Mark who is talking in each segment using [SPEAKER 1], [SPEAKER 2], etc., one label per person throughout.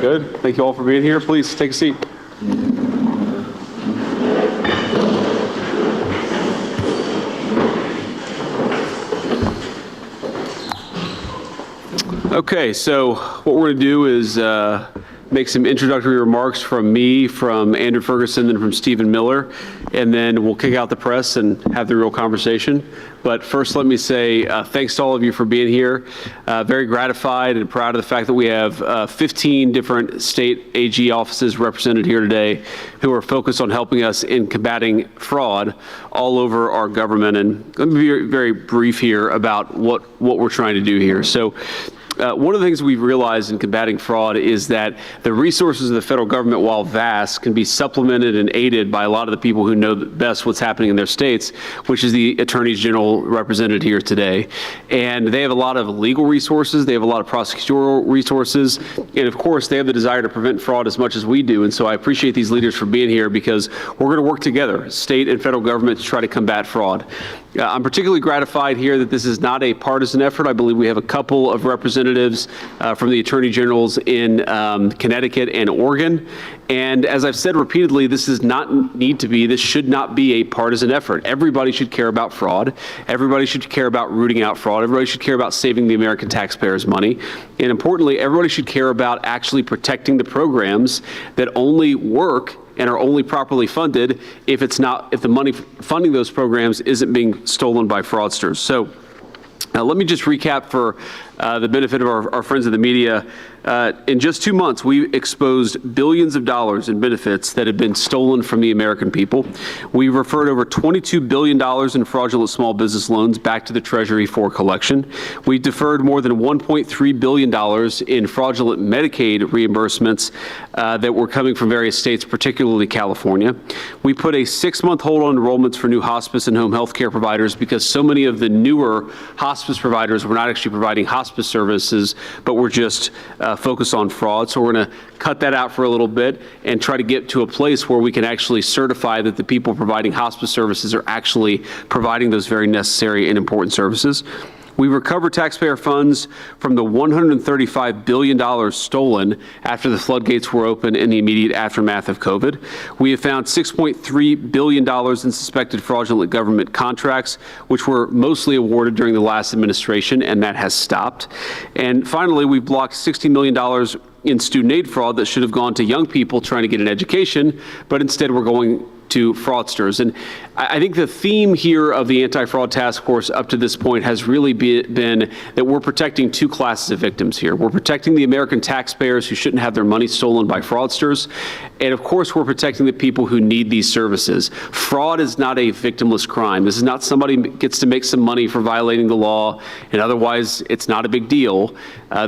[SPEAKER 1] Good. Thank you all for being here. Please take a seat. Okay, so what we're going to do is make some introductory remarks from me, from Andrew Ferguson, and from Stephen Miller, and then we'll kick out the press and have the real conversation. But first, let me say thanks to all of you for being here. Very gratified and proud of the fact that we have 15 different state AG offices represented here today who are focused on helping us in combating fraud all over our government. And let me be very brief here about what we're trying to do here. So, one of the things we've realized in combating fraud is that the resources of the federal government, while vast, can be supplemented and aided by a lot of the people who know best what's happening in their states, which is the attorneys general represented here today. And they have a lot of legal resources, they have a lot of prosecutorial resources, and of course they have the desire to prevent fraud as much as we do. And so I appreciate these leaders for being here, because we're going to work together, state and federal government, to try to combat fraud. I'm particularly gratified here that this is not a partisan effort. I believe we have a couple of representatives from the attorney generals in Connecticut and Oregon. And as I've said repeatedly, this should not be a partisan effort. Everybody should care about fraud. Everybody should care about rooting out fraud. Everybody should care about saving the American taxpayers' money. And importantly, everybody should care about actually protecting the programs that only work and are only properly funded if the money funding those programs isn't being stolen by fraudsters. So let me just recap for the benefit of our friends in the media. In just 2 months, we exposed billions of dollars in benefits that have been stolen from the American people. We referred over $22 billion in fraudulent small business loans back to the Treasury for collection. We deferred more than $1.3 billion in fraudulent Medicaid reimbursements that were coming from various states, particularly California. We put a 6-month hold on enrollments for new hospice and home health care providers, because so many of the newer hospice providers were not actually providing hospice services, but were just focus on fraud. So we're going to cut that out for a little bit and try to get to a place where we can actually certify that the people providing hospice services are actually providing those very necessary and important services. We recovered taxpayer funds from the $135 billion stolen after the floodgates were open in the immediate aftermath of COVID. We have found $6.3 billion in suspected fraudulent government contracts, which were mostly awarded during the last administration, and that has stopped. And finally, we've blocked $60 million in student aid fraud that should have gone to young people trying to get an education, but instead we're going to fraudsters. And I think the theme here of the Anti-Fraud Task Force up to this point has really been that we're protecting two classes of victims here. We're protecting the American taxpayers who shouldn't have their money stolen by fraudsters. And of course, we're protecting the people who need these services. Fraud is not a victimless crime. This is not somebody gets to make some money for violating the law, and otherwise it's not a big deal.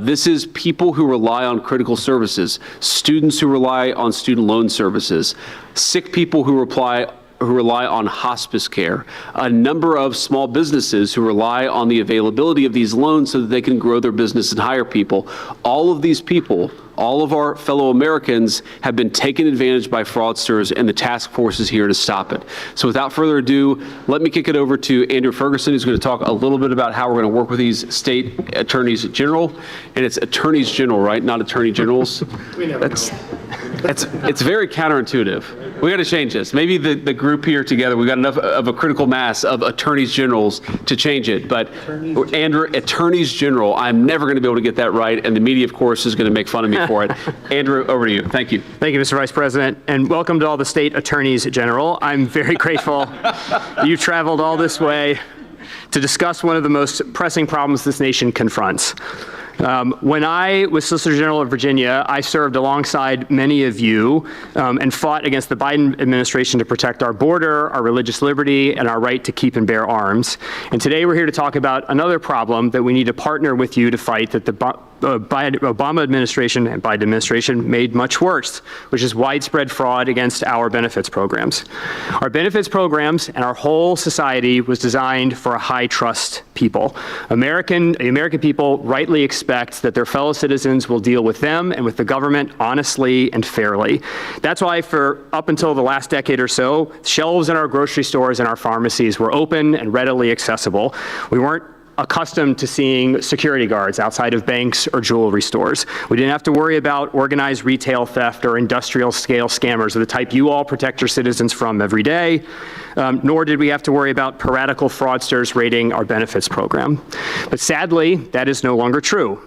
[SPEAKER 1] This is people who rely on critical services, students who rely on student loan services, sick people who rely on hospice care, a number of small businesses who rely on the availability of these loans so that they can grow their business and hire people. All of these people, all of our fellow Americans, have been taken advantage by fraudsters, and the task force is here to stop it. So without further ado, let me kick it over to Andrew Ferguson, who's going to talk a little bit about how we're going to work with these state attorneys general. And it's attorneys general, right? Not attorney generals. It's very counterintuitive. We got to change this. Maybe the group here together, we got enough of a critical mass of attorneys generals to change it. But Andrew, attorneys general, I'm never going to be able to get that right, and the media, of course, is going to make fun of me for it. Andrew, over to you. Thank you.
[SPEAKER 2] Thank you, Mr. Vice President, and welcome to all the state attorneys general. I'm very grateful that you've traveled all this way to discuss one of the most pressing problems this nation confronts. When I was Solicitor General of Virginia, I served alongside many of you and fought against the Biden administration to protect our border, our religious liberty, and our right to keep and bear arms. And today we're here to talk about another problem that we need to partner with you to fight, that the Obama administration and Biden administration made much worse, which is widespread fraud against our benefits programs. Our benefits programs and our whole society was designed for a high-trust people. The American people rightly expect that their fellow citizens will deal with them and with the government honestly and fairly. That's why for up until the last decade or so, shelves in our grocery stores and our pharmacies were open and readily accessible. We weren't accustomed to seeing security guards outside of banks or jewelry stores. We didn't have to worry about organized retail theft or industrial scale scammers of the type you all protect your citizens from every day, nor did we have to worry about piratical fraudsters raiding our benefits program. But sadly, that is no longer true.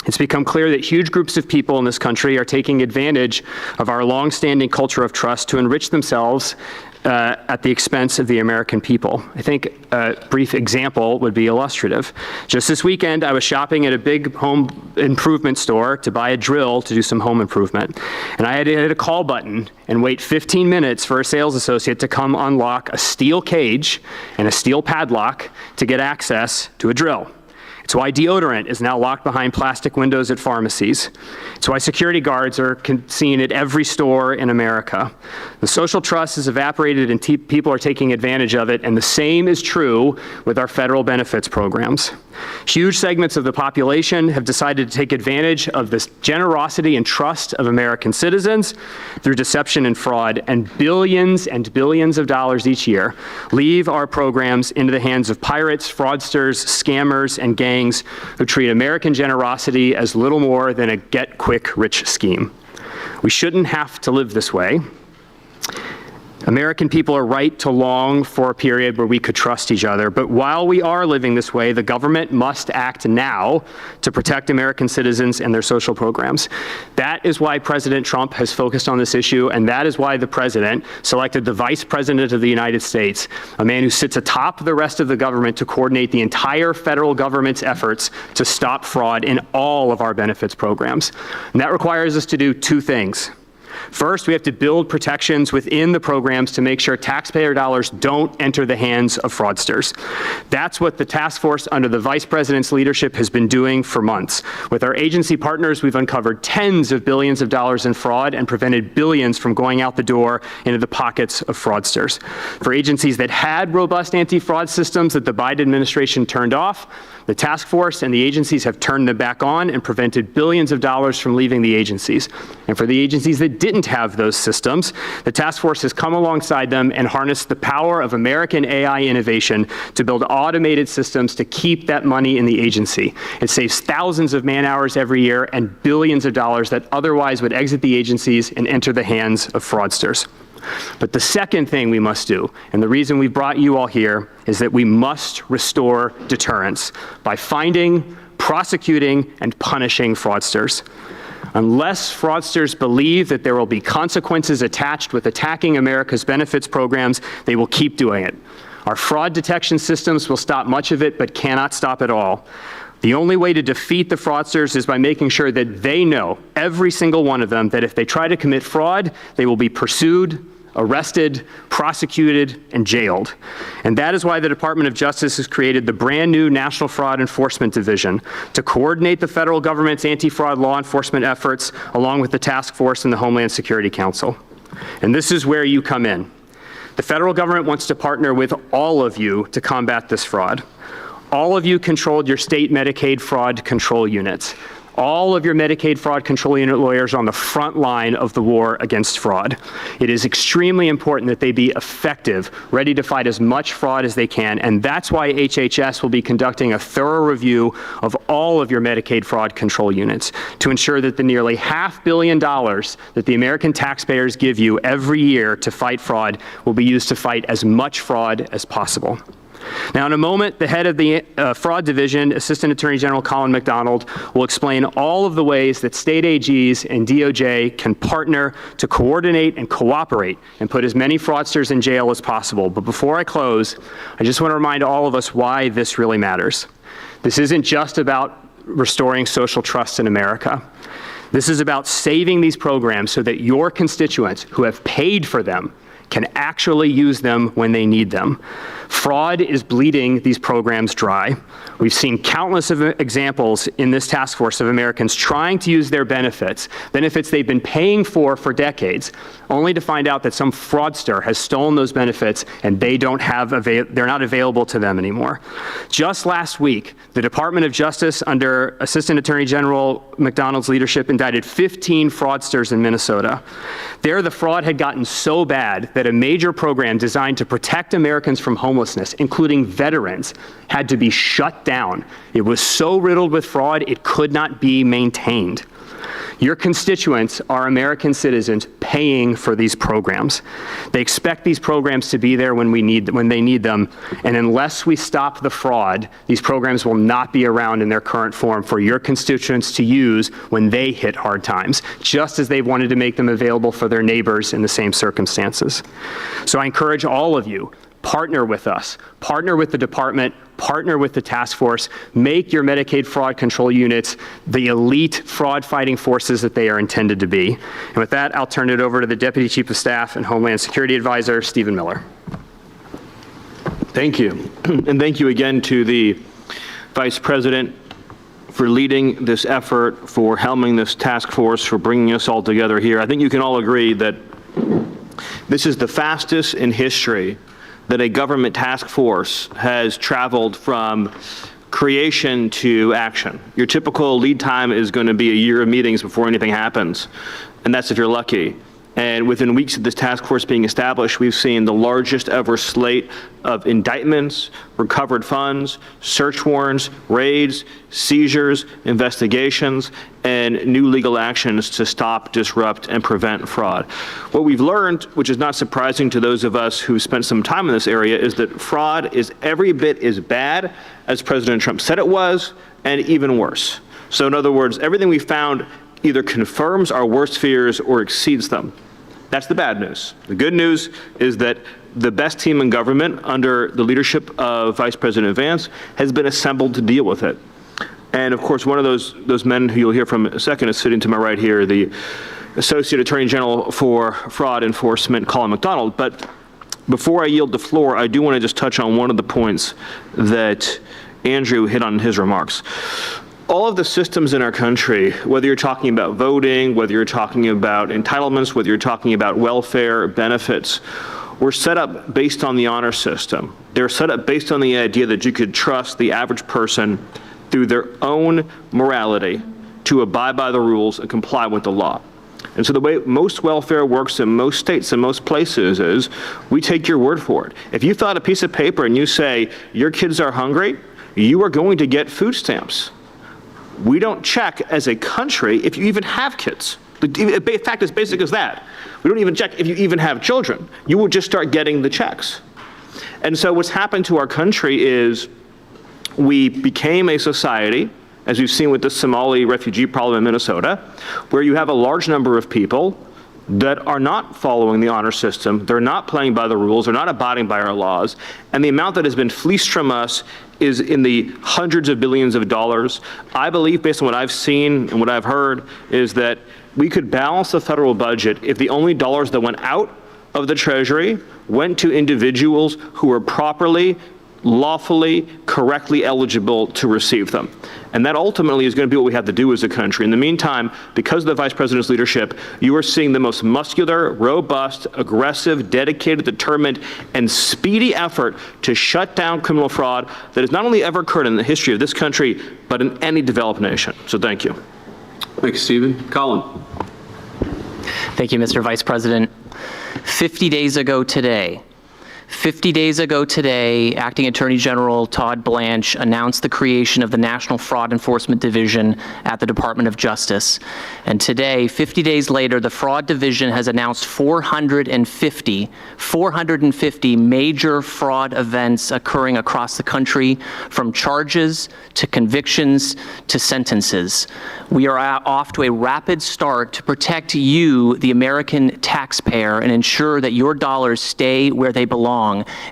[SPEAKER 2] It's become clear that huge groups of people in this country are taking advantage of our longstanding culture of trust to enrich themselves at the expense of the American people. I think a brief example would be illustrative. Just this weekend, I was shopping at a big home improvement store to buy a drill to do some home improvement. And I had to hit a call button and wait 15 minutes for a sales associate to come unlock a steel cage and a steel padlock to get access to a drill. It's why deodorant is now locked behind plastic windows at pharmacies. It's why security guards are seen at every store in America. The social trust has evaporated and people are taking advantage of it, and the same is true with our federal benefits programs. Huge segments of the population have decided to take advantage of this generosity and trust of American citizens through deception and fraud, and billions of dollars each year leave our programs into the hands of pirates, fraudsters, scammers, and gangs who treat American generosity as little more than a get-quick-rich scheme. We shouldn't have to live this way. American people are right to long for a period where we could trust each other, but while we are living this way, the government must act now to protect American citizens and their social programs. That is why President Trump has focused on this issue, and that is why the president selected the Vice President of the United States, a man who sits atop the rest of the government to coordinate the entire federal government's efforts to stop fraud in all of our benefits programs. And that requires us to do two things. First, we have to build protections within the programs to make sure taxpayer dollars don't enter the hands of fraudsters. That's what the task force under the Vice President's leadership has been doing for months. With our agency partners, we've uncovered tens of billions of dollars in fraud and prevented billions from going out the door into the pockets of fraudsters. For agencies that had robust anti-fraud systems that the Biden administration turned off, the task force and the agencies have turned them back on and prevented billions of dollars from leaving the agencies. And for the agencies that didn't have those systems, the task force has come alongside them and harnessed the power of American AI innovation to build automated systems to keep that money in the agency. It saves thousands of man-hours every year and billions of dollars that otherwise would exit the agencies and enter the hands of fraudsters. But the second thing we must do, and the reason we brought you all here, is that we must restore deterrence by finding, prosecuting, and punishing fraudsters. Unless fraudsters believe that there will be consequences attached with attacking America's benefits programs, they will keep doing it. Our fraud detection systems will stop much of it, but cannot stop it all. The only way to defeat the fraudsters is by making sure that they know, every single one of them, that if they try to commit fraud, they will be pursued, arrested, prosecuted, and jailed. And that is why the Department of Justice has created the brand new National Fraud Enforcement Division to coordinate the federal government's anti-fraud law enforcement efforts along with the task force and the Homeland Security Council. And this is where you come in. The federal government wants to partner with all of you to combat this fraud. All of you controlled your state Medicaid fraud control units. All of your Medicaid fraud control unit lawyers are on the front line of the war against fraud. It is extremely important that they be effective, ready to fight as much fraud as they can, and that's why HHS will be conducting a thorough review of all of your Medicaid fraud control units to ensure that the nearly $500 million that the American taxpayers give you every year to fight fraud will be used to fight as much fraud as possible. Now, in a moment, the head of the Fraud Division, Assistant Attorney General Colin McDonald, will explain all of the ways that state AGs and DOJ can partner to coordinate and cooperate and put as many fraudsters in jail as possible. But before I close, I just want to remind all of us why this really matters. This isn't just about restoring social trust in America. This is about saving these programs so that your constituents who have paid for them can actually use them when they need them. Fraud is bleeding these programs dry. We've seen countless of examples in this task force of Americans trying to use their benefits they've been paying for decades, only to find out that some fraudster has stolen those benefits and they're not available to them anymore. Just last week, the Department of Justice, under Assistant Attorney General McDonald's leadership, indicted 15 fraudsters in Minnesota. There, the fraud had gotten so bad that a major program designed to protect Americans from homelessness homelessness, including veterans, had to be shut down. It was so riddled with fraud, it could not be maintained. Your constituents are American citizens paying for these programs. They expect these programs to be there when they need them, and unless we stop the fraud, these programs will not be around in their current form for your constituents to use when they hit hard times, just as they've wanted to make them available for their neighbors in the same circumstances. So I encourage all of you, partner with us, partner with the department, partner with the task force, make your Medicaid fraud control units the elite fraud-fighting forces that they are intended to be. And with that, I'll turn it over to the Deputy Chief of Staff and Homeland Security Advisor, Stephen Miller.
[SPEAKER 3] Thank you. And thank you again to the Vice President for leading this effort, for helming this task force, for bringing us all together here. I think you can all agree that this is the fastest in history that a government task force has traveled from creation to action. Your typical lead time is going to be a year of meetings before anything happens, and that's if you're lucky. And within weeks of this task force being established, we've seen the largest ever slate of indictments, recovered funds, search warrants, raids, seizures, investigations, and new legal actions to stop, disrupt, and prevent fraud. What we've learned, which is not surprising to those of us who spent some time in this area, is that fraud is every bit as bad as President Trump said it was, and even worse. So in other words, everything we found either confirms our worst fears or exceeds them. That's the bad news. The good news is that the best team in government under the leadership of Vice President Vance has been assembled to deal with it. And of course, one of those men who you'll hear from in a second is sitting to my right here, the Associate Attorney General for Fraud Enforcement, Colin McDonald. But before I yield the floor, I do want to just touch on one of the points that Andrew hit on in his remarks. All of the systems in our country, whether you're talking about voting, whether you're talking about entitlements, whether you're talking about welfare benefits, were set up based on the honor system. They're set up based on the idea that you could trust the average person through their own morality to abide by the rules and comply with the law. And so the way most welfare works in most states and most places is we take your word for it. If you fill out a piece of paper and you say your kids are hungry, you are going to get food stamps. We don't check as a country if you even have kids. The fact is basic as that. We don't even check if you even have children. You will just start getting the checks. And so what's happened to our country is we became a society, as we've seen with the Somali refugee problem in Minnesota, where you have a large number of people that are not following the honor system, they're not playing by the rules, they're not abiding by our laws, and the amount that has been fleeced from us is in the hundreds of billions of dollars. I believe, based on what I've seen and what I've heard, is that we could balance the federal budget if the only dollars that went out of the Treasury went to individuals who were properly, lawfully, correctly eligible to receive them. And that ultimately is going to be what we have to do as a country. In the meantime, because of the Vice President's leadership, you are seeing the most muscular, robust, aggressive, dedicated, determined, and speedy effort to shut down criminal fraud that has not only ever occurred in the history of this country, but in any developed nation. So thank you.
[SPEAKER 1] Thanks, Stephen. Colin.
[SPEAKER 4] Thank you, Mr. Vice President. 50 days ago today, Acting Attorney General Todd Blanche announced the creation of the National Fraud Enforcement Division at the Department of Justice. And today, 50 days later, the Fraud Division has announced 450 major fraud events occurring across the country, from charges to convictions to sentences. We are off to a rapid start to protect you, the American taxpayer, and ensure that your dollars stay where they belong,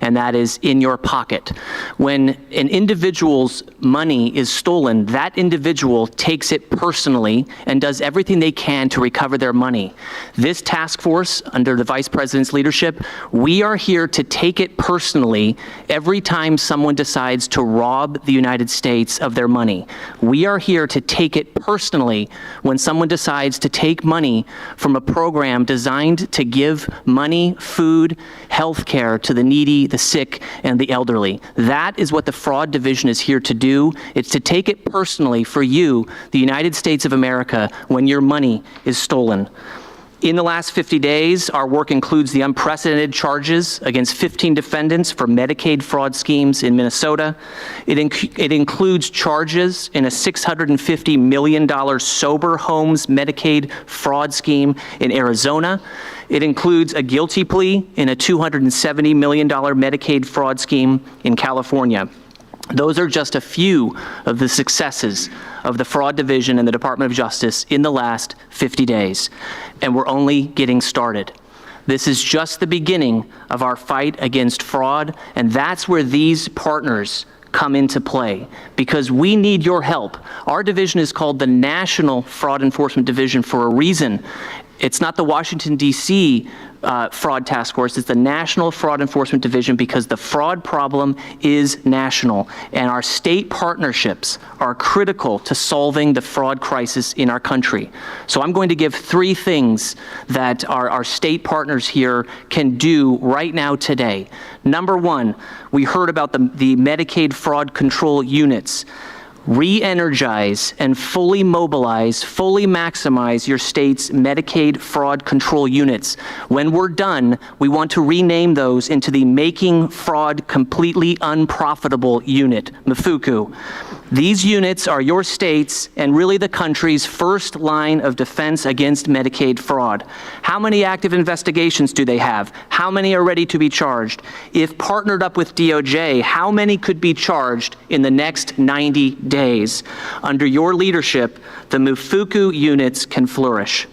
[SPEAKER 4] and that is in your pocket. When an individual's money is stolen, that individual takes it personally and does everything they can to recover their money. This task force, under the Vice President's leadership, we are here to take it personally every time someone decides to rob the United States of their money. We are here to take it personally when someone decides to take money from a program designed to give money, food, health care to the needy, the sick, and the elderly. That is what the Fraud Division is here to do. It's to take it personally for you, the United States of America, when your money is stolen. In the last 50 days, our work includes the unprecedented charges against 15 defendants for Medicaid fraud schemes in Minnesota. It includes charges in a $650 million sober homes Medicaid fraud scheme in Arizona. It includes a guilty plea in a $270 million Medicaid fraud scheme in California. Those are just a few of the successes of the Fraud Division and the Department of Justice in the last 50 days. And we're only getting started. This is just the beginning of our fight against fraud, and that's where these partners come into play, because we need your help. Our division is called the National Fraud Enforcement Division for a reason. It's not the Washington, D.C. Fraud Task Force. It's the National Fraud Enforcement Division because the fraud problem is national, and our state partnerships are critical to solving the fraud crisis in our country. So I'm going to give 3 things that our state partners here can do right now today. Number 1, we heard about the Medicaid fraud control units. Re-energize and fully mobilize, fully maximize your state's Medicaid fraud control units. When we're done, we want to rename those into the Making Fraud Completely Unprofitable Unit, MFUCU. These units are your state's and really the country's first line of defense against Medicaid fraud. How many active investigations do they have? How many are ready to be charged? If partnered up with DOJ, how many could be charged in the next 90 days? Under your leadership, the MFUCU units can flourish.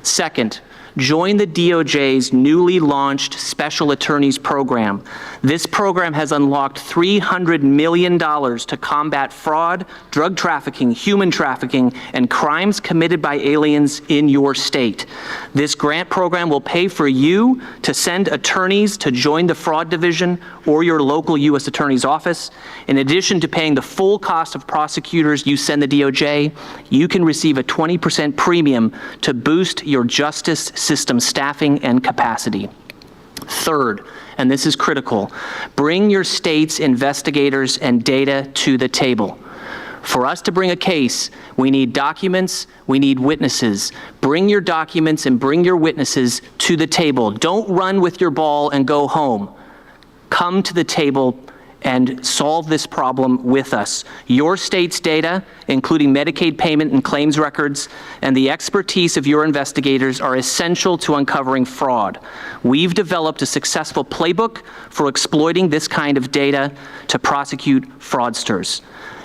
[SPEAKER 4] Second, join the DOJ's newly launched Special Attorneys Program. This program has unlocked $300 million to combat fraud, drug trafficking, human trafficking, and crimes committed by aliens in your state. This grant program will pay for you to send attorneys to join the Fraud Division or your local U.S. Attorney's Office. In addition to paying the full cost of prosecutors you send the DOJ, you can receive a 20% premium to boost your justice system staffing and capacity. Third, and this is critical, bring your state's investigators and data to the table. For us to bring a case, we need documents, we need witnesses. Bring your documents and bring your witnesses to the table. Don't run with your ball and go home. Come to the table and solve this problem with us. Your state's data, including Medicaid payment and claims records, and the expertise of your investigators are essential to uncovering fraud. We've developed a successful playbook for exploiting this kind of data to prosecute fraudsters.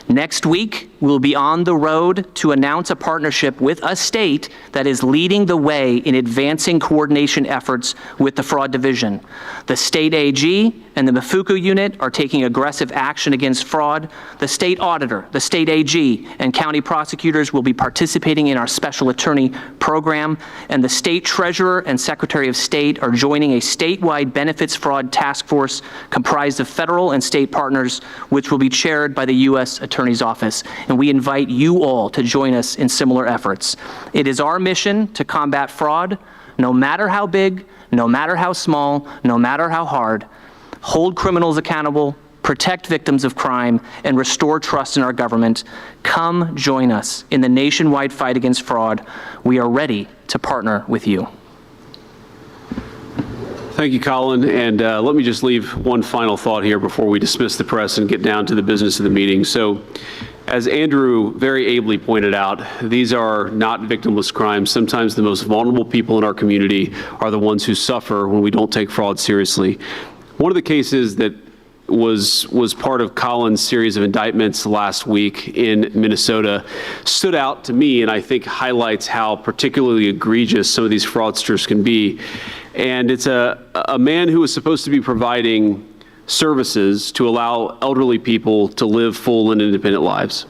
[SPEAKER 4] Next week, we'll be on the road to announce a partnership with a state that is leading the way in advancing coordination efforts with the Fraud Division. The state AG and the MFUCU unit are taking aggressive action against fraud. The state auditor, the state AG, and county prosecutors will be participating in our special attorney program, and the state treasurer and secretary of state are joining a statewide benefits fraud task force comprised of federal and state partners, which will be chaired by the U.S. Attorney's Office. And we invite you all to join us in similar efforts. It is our mission to combat fraud, no matter how big, no matter how small, no matter how hard, hold criminals accountable, protect victims of crime, and restore trust in our government. Come join us in the nationwide fight against fraud. We are ready to partner with you.
[SPEAKER 1] Thank you, Colin. And let me just leave one final thought here before we dismiss the press and get down to the business of the meeting. So, as Andrew very ably pointed out, these are not victimless crimes. Sometimes the most vulnerable people in our community are the ones who suffer when we don't take fraud seriously. One of the cases that was part of Colin's series of indictments last week in Minnesota stood out to me and I think highlights how particularly egregious some of these fraudsters can be. And it's a man who was supposed to be providing services to allow elderly people to live full and independent lives.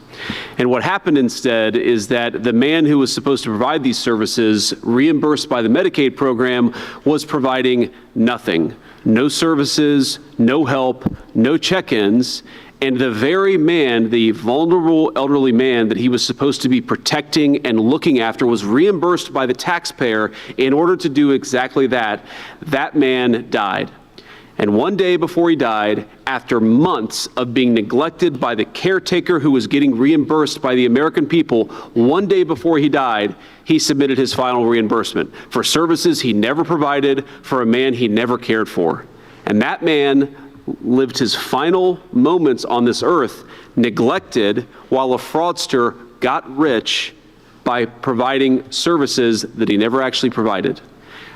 [SPEAKER 1] And what happened instead is that the man who was supposed to provide these services, reimbursed by the Medicaid program, was providing nothing. No services, no help, no check-ins, and the very man, the vulnerable elderly man that he was supposed to be protecting and looking after, was reimbursed by the taxpayer in order to do exactly that. That man died. And one day before he died, after months of being neglected by the caretaker who was getting reimbursed by the American people, one day before he died, he submitted his final reimbursement for services he never provided for a man he never cared for. And that man lived his final moments on this earth neglected while a fraudster got rich by providing services that he never actually provided.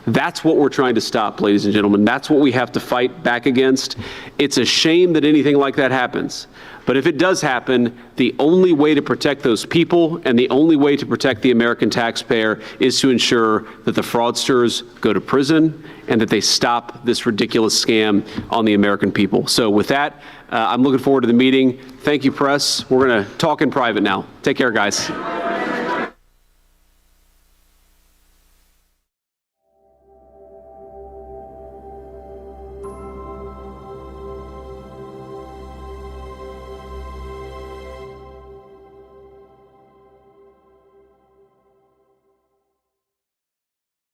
[SPEAKER 1] That's what we're trying to stop, ladies and gentlemen. That's what we have to fight back against. It's a shame that anything like that happens. But if it does happen, the only way to protect those people and the only way to protect the American taxpayer is to ensure that the fraudsters go to prison and that they stop this ridiculous scam on the American people. So with that, I'm looking forward to the meeting. Thank you, press. We're going to talk in private now. Take care, guys.